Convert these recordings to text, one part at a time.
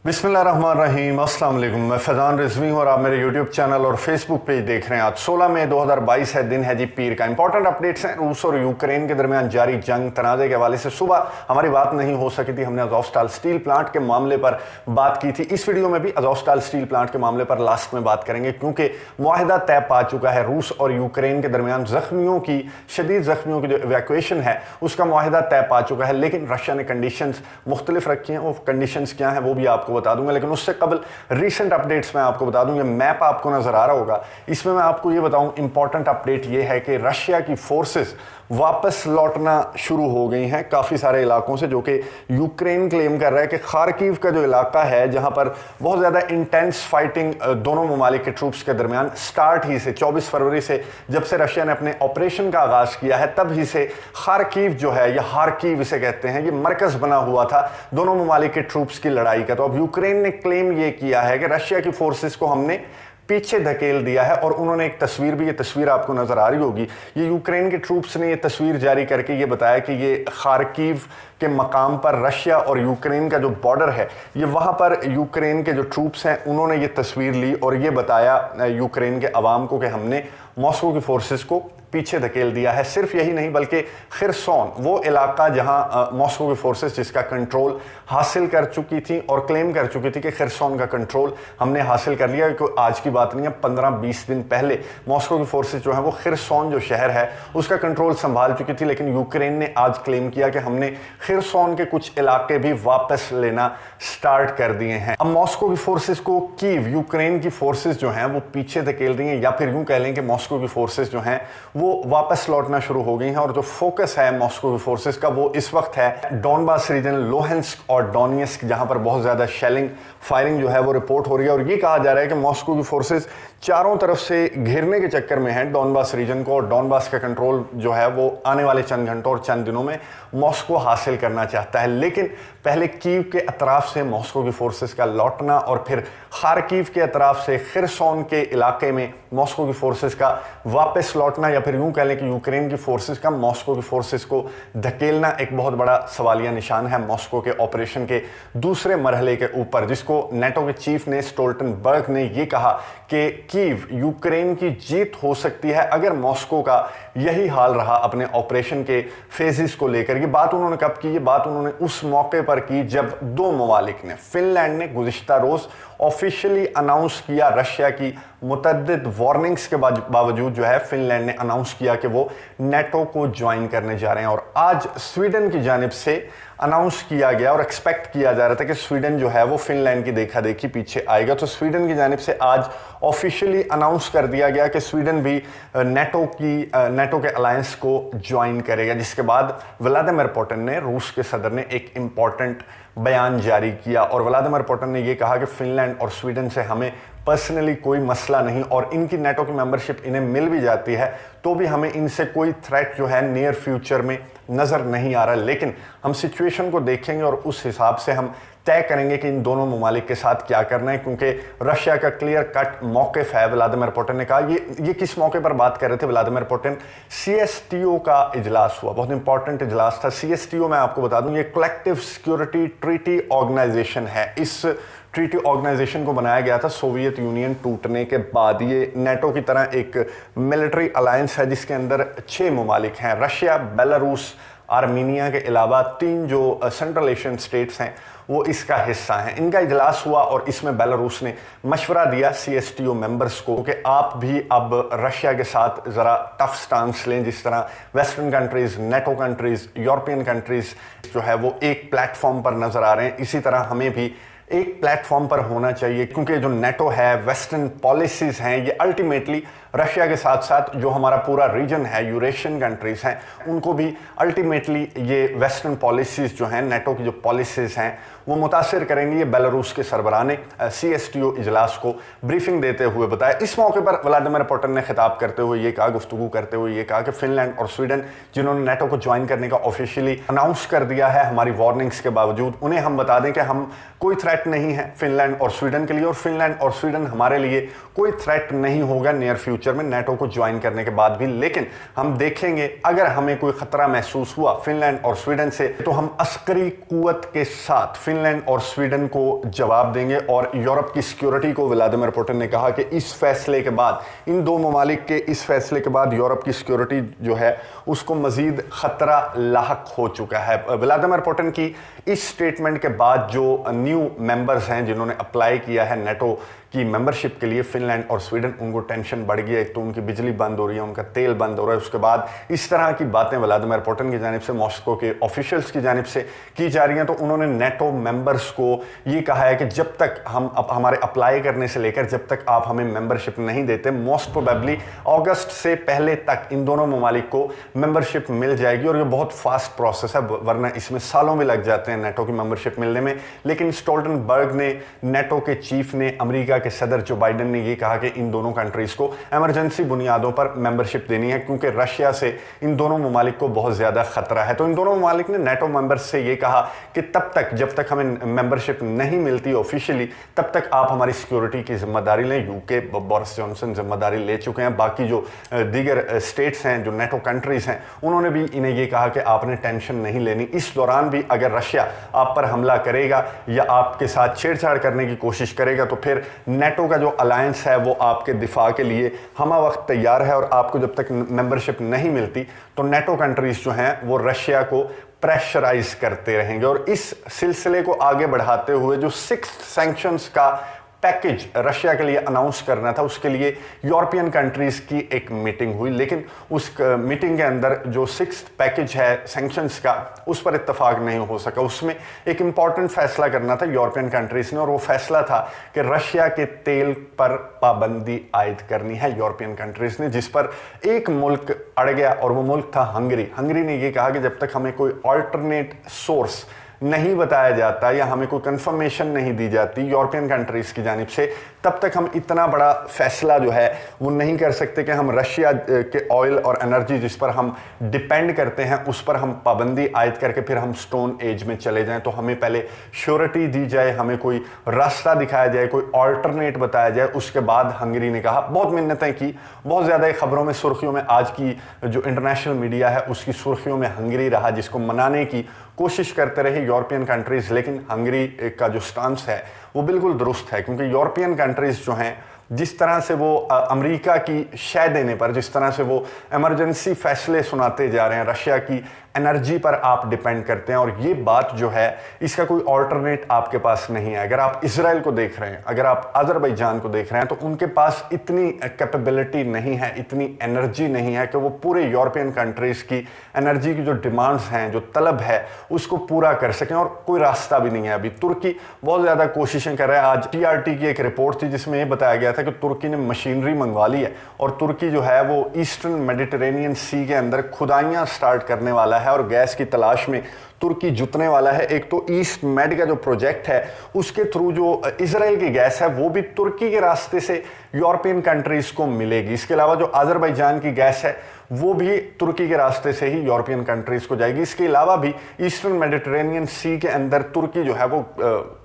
बिस्मिल्लाहिर्रहमानिर्रहीम, अस्सलाम वालेकुम। मैं फैज़ान रिजवी हूँ और आप मेरे यूट्यूब चैनल और फेसबुक पेज देख रहे हैं। आज 16 मई 2022 है, दिन है जी पीर का। इंपॉर्टेंट अपडेट्स हैं रूस और यूक्रेन के दरमियान जारी जंग तनाज़े के हवाले से। सुबह हमारी बात नहीं हो सकी थी, हमने अज़ोवस्टाल स्टील प्लांट के मामले पर बात की थी। इस वीडियो में भी अज़ोवस्टाल स्टील प्लांट के मामले पर लास्ट में बात करेंगे, क्योंकि मुआहिदा तय पा चुका है रूस और यूक्रेन के दरमियान। शदीद ज़ख्मियों की जो इवैक्यूएशन है उसका मुआहिदा तय पा चुका है, लेकिन रशिया ने कंडीशंस मुख्तलिफ रखी हैं। वो कंडीशंस क्या हैं वो भी आपको बता दूंगा, लेकिन उससे कबल रीसेंट अपडेट्स मैं आपको बता दूं। ये मैप आपको नजर आ रहा होगा, इसमें मैं आपको ये बताऊं इंपॉर्टेंट अपडेट ये है कि रशिया की फोर्सेस वापस लौटना शुरू हो गई हैं काफ़ी सारे इलाकों से, जो कि यूक्रेन क्लेम कर रहा है कि खार्किव का जो इलाका है जहां पर बहुत ज़्यादा इंटेंस फाइटिंग दोनों ममालिक के ट्रूप्स के दरमियान स्टार्ट ही से 24 फरवरी से जब से रशिया ने अपने ऑपरेशन का आगाज़ किया है तब ही से खार्किव जो है, या हार्किव इसे कहते हैं, ये मरकज़ बना हुआ था दोनों ममालिक के ट्रूप्स की लड़ाई का। तो अब यूक्रेन ने क्लेम ये किया है कि रशिया की फोर्सेस को हमने पीछे धकेल दिया है, और उन्होंने एक तस्वीर भी, ये तस्वीर आपको नजर आ रही होगी, ये यूक्रेन के ट्रूप्स ने ये तस्वीर जारी करके ये बताया कि ये खार्किव के मकाम पर रशिया और यूक्रेन का जो बॉर्डर है, ये वहाँ पर यूक्रेन के जो ट्रूप्स हैं उन्होंने ये तस्वीर ली और ये बताया यूक्रेन के अवाम को कि हमने मॉस्को की फोर्सेस को पीछे धकेल दिया है। सिर्फ यही नहीं बल्कि खिरसोन, वो इलाका जहां मॉस्को की फोर्सेस जिसका कंट्रोल हासिल कर चुकी थी और क्लेम कर चुकी थी कि खिरसोन का कंट्रोल हमने हासिल कर लिया। कोई आज की बात नहीं है, 15-20 दिन पहले मॉस्को की फोर्सेस जो है वो खिरसोन जो शहर है उसका कंट्रोल संभाल चुकी थी, लेकिन यूक्रेन ने आज क्लेम किया कि हमने खिरसोन के कुछ इलाके भी वापस लेना स्टार्ट कर दिए हैं। अब मॉस्को की फोर्सेस को कीव, यूक्रेन की फोर्सेस जो हैं वो पीछे धकेल रही हैं, या फिर यूं कह लें कि मॉस्को की फोर्सेस जो हैं वो वापस लौटना शुरू हो गई हैं। और जो फोकस है मॉस्को की फोर्सेस का वो इस वक्त है डॉनबास रीजन, लोहेंस्क और डोनेट्स्क, जहां पर बहुत ज्यादा शेलिंग फायरिंग जो है वो रिपोर्ट हो रही है। और ये कहा जा रहा है कि मॉस्को की फोर्सेस चारों तरफ से घेरने के चक्कर में है डॉनबास रीजन को, और डॉनबास का कंट्रोल जो है वो आने वाले चंद घंटों और चंद दिनों में मॉस्को हासिल करना चाहता है। लेकिन पहले कीव के अतराफ से मॉस्को की फोर्सेस का लौटना और फिर खार्किव के अतराफ से खिरसोन के इलाके में मॉस्को की फोर्सेस का वापस लौटना, या फिर यूं कह लें कि यूक्रेन की फोर्सेस का मॉस्को की फोर्सेस को धकेलना एक बहुत बड़ा सवालिया निशान है मॉस्को के ऑपरेशन के दूसरे मरहले के ऊपर, जिसको नेटो के चीफ ने स्टोल्टनबर्ग ने यह कहा कि कीव, यूक्रेन की जीत हो सकती है अगर मॉस्को का यही हाल रहा अपने ऑपरेशन के फेजेस को लेकर। ये बात उन्होंने कब की? ये बात उन्होंने उस मौके पर की जब दो ममालिक ने, फिनलैंड ने गुज़िश्ता रोज ऑफिशियली अनाउंस किया, रशिया की मुतअद्दिद वार्निंग्स के बावजूद जो है फिनलैंड ने अनाउंस किया कि वो नेटो को ज्वाइन करने जा रहे हैं। और आज स्वीडन की जानिब से अनाउंस किया गया और एक्सपेक्ट किया जा रहा था कि स्वीडन जो है वो फिनलैंड की देखा देखी पीछे आएगा। तो स्वीडन की जानिब से आज ऑफिशियली अनाउंस कर दिया गया कि स्वीडन भी नेटो के अलायंस को ज्वाइन करेगा, जिसके बाद व्लादिमीर पुतिन ने, रूस के सदर ने एक इंपॉर्टेंट बयान जारी किया। और व्लादिमीर पुतिन ने यह कहा कि फिनलैंड और स्वीडन से हमें पर्सनली कोई मसला नहीं, और इनकी नेटो की मेंबरशिप इन्हें मिल भी जाती है तो भी हमें इनसे कोई थ्रेट जो है नियर फ्यूचर में नज़र नहीं आ रहा। लेकिन हम सिचुएशन को देखेंगे और उस हिसाब से हम तय करेंगे कि इन दोनों ममालिक के साथ क्या करना है, क्योंकि रशिया का क्लियर कट मौक़िफ़ है। व्लादिमीर पुतिन ने कहा, ये किस मौके पर बात कर रहे थे व्लादिमीर पुतिन? CSTO का इजलास हुआ, बहुत इंपॉर्टेंट इजलास था। CSTO मैं आपको बता दूं, ये कलेक्टिव सिक्योरिटी ट्रीटी ऑर्गेनाइजेशन है। इस ट्रीटी ऑर्गेनाइजेशन को बनाया गया था सोवियत यूनियन टूटने के बाद। ये नेटो की तरह एक मिलिट्री अलायंस है जिसके अंदर 6 ममालिक हैं, रशिया, बेलारूस, आर्मीनिया के अलावा 3 जो सेंट्रल एशियन स्टेट्स हैं वो इसका हिस्सा हैं। इनका इजलास हुआ और इसमें बेलारूस ने मशवरा दिया CSTO मेंबर्स को कि आप भी अब रशिया के साथ ज़रा टफ स्टांस लें, जिस तरह western countries, NATO countries, European countries जो है वो एक प्लेटफॉर्म पर नज़र आ रहे हैं, इसी तरह हमें भी एक प्लेटफॉर्म पर होना चाहिए, क्योंकि जो नेटो है, वेस्टर्न पॉलिसीज़ हैं, ये अल्टीमेटली रशिया के साथ साथ जो हमारा पूरा रीजन है, यूरेशियन कंट्रीज़ हैं, उनको भी अल्टीमेटली ये वेस्टर्न पॉलिसीज़ जो हैं, नेटो की जो पॉलिसीज़ हैं वो मुतासिर करेंगी। ये बेलारूस के सरबराह ने CSTO इजलास को ब्रीफिंग देते हुए बताया। इस मौके पर व्लादिमीर पुतिन ने खिताब करते हुए ये कहा, गुफ्तगू करते हुए ये कहा कि फिनलैंड और स्वीडन जिन्होंने नेटो को ज्वाइन करने का ऑफिशियली अनाउंस कर दिया है हमारी वार्निंग्स के बावजूद, उन्हें हम बता दें कि हम कोई थ्रेट नहीं है फिनलैंड और स्वीडन के लिए, और फिनलैंड और स्वीडन हमारे लिए कोई थ्रेट नहीं होगा नियर फ्यूचर फ्यूचर में नेटो को ज्वाइन करने के बाद भी। लेकिन हम देखेंगे अगर हमें कोई खतरा महसूस हुआ फिनलैंड और स्वीडन से, तो हम अस्करी कुव्वत के साथ फिनलैंड और स्वीडन को जवाब देंगे। और यूरोप की सिक्योरिटी को व्लादिमीर पुतिन ने कहा कि इस फैसले के बाद, इन दो ममालिक के इस फैसले के बाद यूरोप की सिक्योरिटी जो है उसको मजीद खतरा लाहक हो चुका है। व्लादिमीर पुतिन की इस स्टेटमेंट के बाद जो न्यू मेंबर्स हैं जिन्होंने अप्लाई किया है नेटो की मेंबरशिप के लिए, फिनलैंड और स्वीडन, उनको टेंशन बढ़ गई है। एक तो उनकी बिजली बंद हो रही है, उनका तेल बंद हो रहा है, उसके बाद इस तरह की बातें व्लादिमीर पुतिन की जानिब से, मॉस्को के ऑफिशियल्स की जानिब से की जा रही हैं। तो उन्होंने नेटो मेंबर्स को ये कहा है कि जब तक हम हमारे अप्लाई करने से लेकर जब तक आप हमें मेंबरशिप नहीं देते, मोस्ट प्रोबेबली अगस्त से पहले तक इन दोनों ममालिक को मेंबरशिप मिल जाएगी। और ये बहुत फास्ट प्रोसेस है, वरना इसमें सालों भी लग जाते हैं नेटो की मेंबरशिप मिलने में। लेकिन स्टोल्टनबर्ग ने, नेटो के चीफ ने, अमेरिका के सदर जो बाइडेन ने ये कहा कि इन दोनों कंट्रीज को इमरजेंसी बुनियादों पर मेंबरशिप देनी है, क्योंकि रशिया से इन दोनों ममालिक को बहुत ज्यादा खतरा है। तो इन दोनों ममालिक ने नेटो मेंबर्स से ये कहा कि तब तक, जब तक हमें मेंबरशिप नहीं मिलती ऑफिशियली, तब तक आप हमारी सिक्योरिटी की जिम्मेदारी लें। यूके, बोरिस जॉनसन जिम्मेदारी ले चुके हैं। बाकी जो दीगर स्टेट्स हैं, जो नेटो कंट्रीज हैं, उन्होंने भी इन्हें ये कहा कि आपने टेंशन नहीं लेनी। इस दौरान भी अगर रशिया आप पर हमला करेगा या आपके साथ छेड़छाड़ करने की कोशिश करेगा, तो फिर नेटो का जो अलायंस है वो आपके दिफा के लिए हमा वक्त तैयार है। और आपको जब तक मेंबरशिप नहीं मिलती तो नेटो कंट्रीज जो हैं वो रशिया को प्रेशराइज करते रहेंगे। और इस सिलसिले को आगे बढ़ाते हुए जो 6th सैंक्शंस का पैकेज रशिया के लिए अनाउंस करना था, उसके लिए यूरोपियन कंट्रीज की एक मीटिंग हुई। लेकिन उस मीटिंग के अंदर जो 6th पैकेज है सैंक्शंस का, उस पर इत्तेफाक नहीं हो सका। उसमें एक इंपॉर्टेंट फैसला करना था यूरोपियन कंट्रीज ने, और वो फैसला था कि रशिया के तेल पर पाबंदी आयद करनी है यूरोपियन कंट्रीज ने, जिस पर एक मुल्क अड़ गया और वो मुल्क था हंगरी। हंगरी ने ये कहा कि जब तक हमें कोई ऑल्टरनेट सोर्स नहीं बताया जाता या हमें कोई कंफर्मेशन नहीं दी जाती यूरोपियन कंट्रीज की जानिब से, तब तक हम इतना बड़ा फैसला जो है वो नहीं कर सकते कि हम रशिया के ऑयल और एनर्जी जिस पर हम डिपेंड करते हैं उस पर हम पाबंदी आयद करके फिर हम स्टोन एज में चले जाएं। तो हमें पहले श्योरिटी दी जाए, हमें कोई रास्ता दिखाया जाए, कोई ऑल्टरनेट बताया जाए। उसके बाद हंगरी ने कहा, बहुत मिन्नतें की, बहुत ज़्यादा खबरों में, सुर्खियों में, आज की जो इंटरनेशनल मीडिया है उसकी सुर्खियों में हंगरी रहा, जिसको मनाने की कोशिश करते रहे यूरोपियन कंट्रीज। लेकिन हंगरी का जो स्टांस है वो बिल्कुल दुरुस्त है, क्योंकि यूरोपियन कंट्रीज जो हैं, जिस तरह से वो अमेरिका की शय देने पर, जिस तरह से वो इमरजेंसी फैसले सुनाते जा रहे हैं, रशिया की एनर्जी पर आप डिपेंड करते हैं। और ये बात जो है इसका कोई ऑल्टरनेट आपके पास नहीं है। अगर आप इजराइल को देख रहे हैं, अगर आप अजरबैजान को देख रहे हैं, तो उनके पास इतनी कैपेबिलिटी नहीं है, इतनी एनर्जी नहीं है कि वो पूरे यूरोपियन कंट्रीज की एनर्जी की जो डिमांड्स हैं, जो तलब है, उसको पूरा कर सकें। और कोई रास्ता भी नहीं है। अभी तुर्की बहुत ज़्यादा कोशिशें कर रहा है। आज TRT की एक रिपोर्ट थी जिसमें ये बताया गया था कि तुर्की ने मशीनरी मंगवा ली है और तुर्की जो है वो ईस्टर्न मेडिटेरेनियन सी के अंदर खुदाइयाँ स्टार्ट करने वाला है और गैस की तलाश में तुर्की जुतने वाला है। एक तो ईस्ट मेड का जो प्रोजेक्ट है उसके थ्रू जो इजराइल की गैस है वो भी तुर्की के रास्ते से यूरोपियन कंट्रीज को मिलेगी। इसके अलावा जो अजरबैजान की गैस है वो भी तुर्की के रास्ते से ही यूरोपियन कंट्रीज को जाएगी। इसके अलावा भी ईस्टर्न मेडिटेरेनियन सी के अंदर तुर्की जो है वो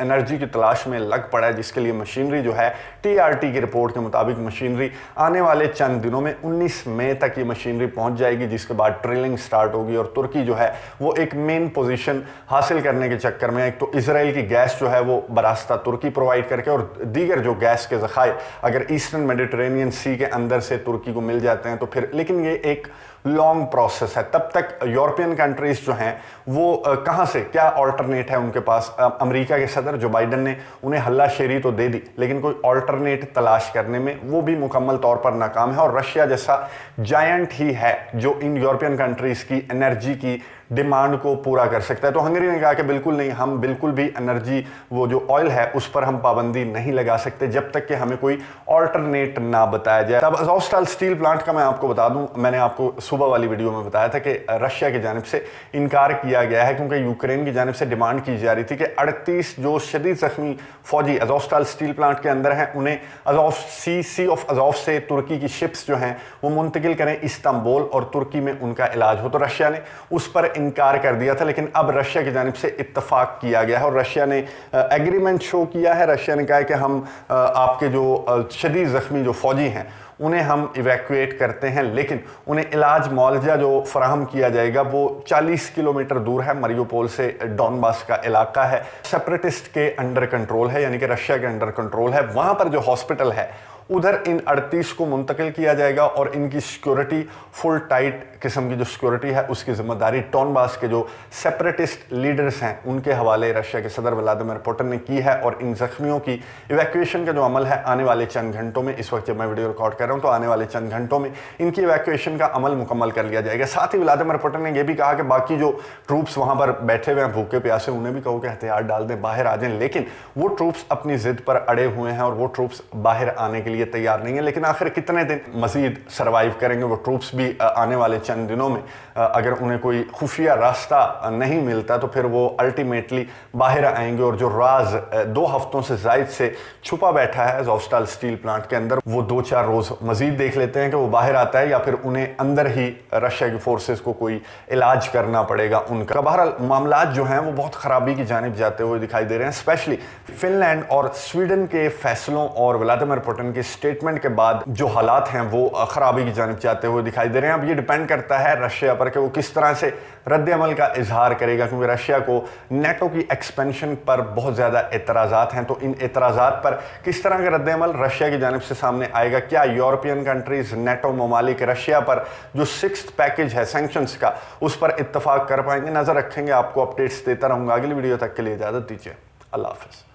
एनर्जी की तलाश में लग पड़ा है, जिसके लिए मशीनरी जो है TRT की रिपोर्ट के मुताबिक मशीनरी आने वाले चंद दिनों में 19 मई तक ये मशीनरी पहुंच जाएगी, जिसके बाद ड्रिलिंग स्टार्ट होगी। और तुर्की जो है वो एक मेन पोजीशन हासिल करने के चक्कर में, एक तो इसराइल की गैस जो है वो बरास्ता तुर्की प्रोवाइड करके, और दीगर जो गैस के ज़खायर अगर ईस्टर्न मेडिटेरेनियन सी के अंदर से तुर्की को मिल जाते हैं तो फिर, लेकिन ये एक लॉन्ग प्रोसेस है। तब तक यूरोपियन कंट्रीज जो हैं वो कहां से, क्या ऑल्टरनेट है उनके पास। अमेरिका के सदर जो बाइडेन ने उन्हें हल्लाशेरी तो दे दी, लेकिन कोई ऑल्टरनेट तलाश करने में वो भी मुकम्मल तौर पर नाकाम है। और रशिया जैसा जायंट ही है जो इन यूरोपियन कंट्रीज की एनर्जी की डिमांड को पूरा कर सकता है। तो हंगरी ने कहा कि बिल्कुल नहीं, हम बिल्कुल भी एनर्जी, वो जो ऑयल है उस पर हम पाबंदी नहीं लगा सकते जब तक कि हमें कोई ऑल्टरनेट ना बताया जाए। तब अज़ोस्टाल स्टील प्लांट का मैं आपको बता दूं, मैंने आपको सुबह वाली वीडियो में बताया था कि रशिया की जानिब से इनकार किया गया है, क्योंकि यूक्रेन की जानिब से डिमांड की जा रही थी कि 38 जो शदीद जख्मी फौजी अज़ोस्टाल स्टील प्लांट के अंदर हैं उन्हें सी ऑफ अज़ोफ से तुर्की की शिप्स जो हैं वो मुंतकिल करें इस्तांबुल और तुर्की में उनका इलाज हो। तो रशिया ने उस पर इनकार कर दिया था, लेकिन अब रशिया की जानिब से इत्तफाक किया गया है और रशिया ने एग्रीमेंट शो किया है। रशिया ने कहा है कि हम आपके जो शदीद जख्मी जो फौजी हैं उन्हें हम इवैक्यूएट करते हैं, लेकिन उन्हें इलाज मुआवजा जो फराहम किया जाएगा वो 40 किलोमीटर दूर है। मरियोपोल से डॉनबास का इलाका है, सेपरेटिस्ट के अंडर कंट्रोल है, यानी कि रशिया के अंडर कंट्रोल है। वहां पर जो हॉस्पिटल है उधर इन 38 को मुंतकिल किया जाएगा और इनकी सिक्योरिटी फुल टाइट किस्म की जो सिक्योरिटी है उसकी जिम्मेदारी डॉनबास के जो सेपरेटिस्ट लीडर्स हैं उनके हवाले रशिया के सदर व्लादिमीर पुतिन ने की है। और इन जख्मियों की इवैक्यूएशन का जो अमल है आने वाले चंद घंटों में, इस वक्त जब मैं वीडियो रिकॉर्ड कर रहा हूं तो आने वाले चंद घंटों में इनकी इवैक्यूएशन का अमल मुकम्मल कर लिया जाएगा। साथ ही व्लादिमीर पुतिन ने यह भी कहा कि बाकी जो ट्रूप्स वहां पर बैठे हुए हैं भूखे प्यासे, उन्हें भी कहो कि हथियार डाल दें, बाहर आ जाएं, लेकिन वो ट्रूप्स अपनी जिद पर अड़े हुए हैं और वो ट्रूप्स बाहर आने के लिए तैयार नहीं है। लेकिन आखिर कितने दिन मजीद सर्वाइव करेंगे वो ट्रूप्स भी आने वाले चंद दिनों में, अगर उन्हें कोई खुफिया रास्ता नहीं मिलता तो फिर वो अल्टीमेटली बाहर आएंगे और जो राज 2 हफ्तों से जायद से छुपा बैठा है अज़ोवस्टाल स्टील प्लांट के अंदर, वो 2-4 रोज मजीद देख लेते हैं कि वो बाहर आता है या फिर उन्हें अंदर ही रशिया की फोर्सेस को कोई इलाज करना पड़ेगा उनका। बहरहाल मामलात जो हैं वो बहुत खराबी की जानिब जाते हुए दिखाई दे रहे हैं, स्पेशली फिनलैंड और स्वीडन के फैसलों और व्लादिमीर पुतिन के स्टेटमेंट के बाद जो हालात हैं वो खराबी की जानिब जाते हुए दिखाई दे रहे हैं। अब ये डिपेंड करता है रशिया पर कि वो किस तरह से रद्द अमल का इजहार करेगा, क्योंकि रशिया को नेटो की एक्सपेंशन पर बहुत ज़्यादा एतराज़ात हैं। तो इन एतराज़ात पर किस तरह का रद्द अमल रशिया की जानिब से सामने आएगा? क्या यूरोपियन कंट्रीज़, नेटो ममालिक रशिया पर जो 6th पैकेज है सैंक्शंस का उस पर इत्तफाक कर पाएंगे? नज़र रखेंगे, आपको अपडेट्स देता रहूँगा। अगली वीडियो तक के लिए इजाज़त दीजिए। अल्लाह हाफ़िज़।